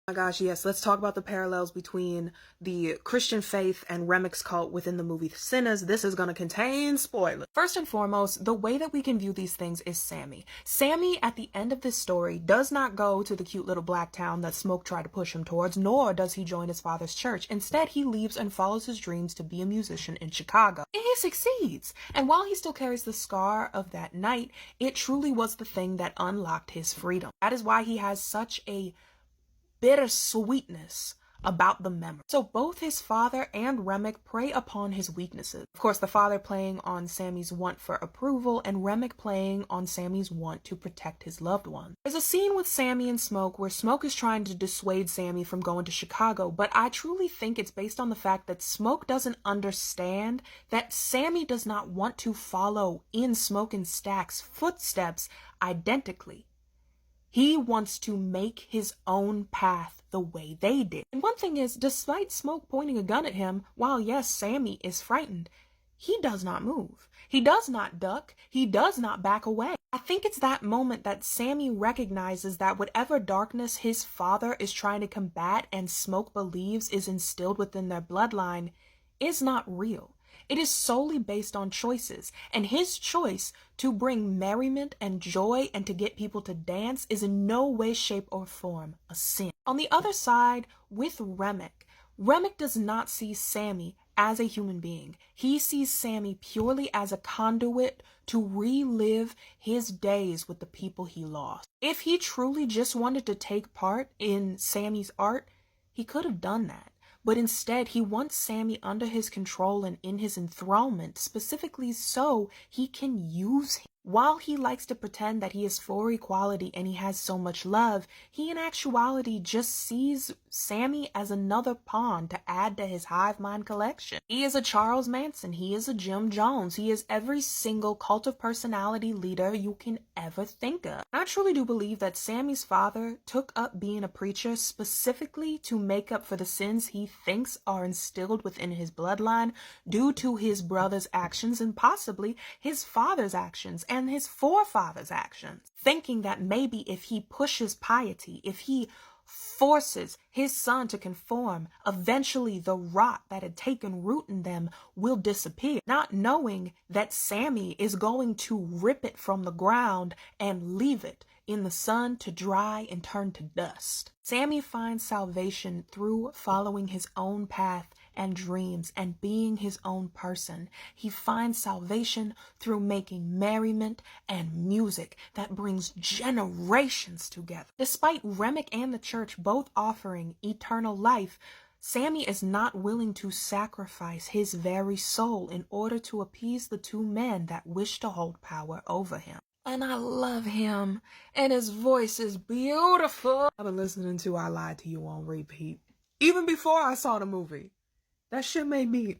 Oh my gosh, yes, let's talk about the parallels between the Christian faith and Remmick's cult within the movie Sinners. This is going to contain spoilers. First and foremost, the way that we can view these things is Sammy. Sammy, at the end of this story, does not go to the cute little black town that Smoke tried to push him towards, nor does he join his father's church. Instead, he leaves and follows his dreams to be a musician in Chicago. And he succeeds. And while he still carries the scar of that night, it truly was the thing that unlocked his freedom. That is why he has such a bittersweetness about the memory. So both his father and Remmick prey upon his weaknesses. Of course, the father playing on Sammy's want for approval and Remmick playing on Sammy's want to protect his loved one. There's a scene with Sammy and Smoke where Smoke is trying to dissuade Sammy from going to Chicago, but I truly think it's based on the fact that Smoke doesn't understand that Sammy does not want to follow in Smoke and Stack's footsteps identically. He wants to make his own path the way they did. And one thing is, despite Smoke pointing a gun at him, while yes, Sammy is frightened, he does not move. He does not duck. He does not back away. I think it's that moment that Sammy recognizes that whatever darkness his father is trying to combat and Smoke believes is instilled within their bloodline is not real. It is solely based on choices, and his choice to bring merriment and joy and to get people to dance is in no way, shape, or form a sin. On the other side, with Remmick, Remmick does not see Sammy as a human being. He sees Sammy purely as a conduit to relive his days with the people he lost. If he truly just wanted to take part in Sammy's art, he could have done that. But instead, he wants Sammy under his control and in his enthrallment, specifically so he can use him. While he likes to pretend that he is for equality and he has so much love, he in actuality just sees Sammy as another pawn to add to his hive mind collection. He is a Charles Manson. He is a Jim Jones. He is every single cult of personality leader you can ever think of. I truly do believe that Sammy's father took up being a preacher specifically to make up for the sins he thinks are instilled within his bloodline due to his brother's actions and possibly his father's actions and his forefathers' actions, thinking that maybe if he pushes piety, if he forces his son to conform, eventually the rot that had taken root in them will disappear, not knowing that Sammy is going to rip it from the ground and leave it in the sun to dry and turn to dust. Sammy finds salvation through following his own path and dreams and being his own person. He finds salvation through making merriment and music that brings generations together. Despite Remmick and the church both offering eternal life, Sammy is not willing to sacrifice his very soul in order to appease the two men that wish to hold power over him. And I love him, and his voice is beautiful. I've been listening to I Lied to You on repeat, even before I saw the movie. That shit made me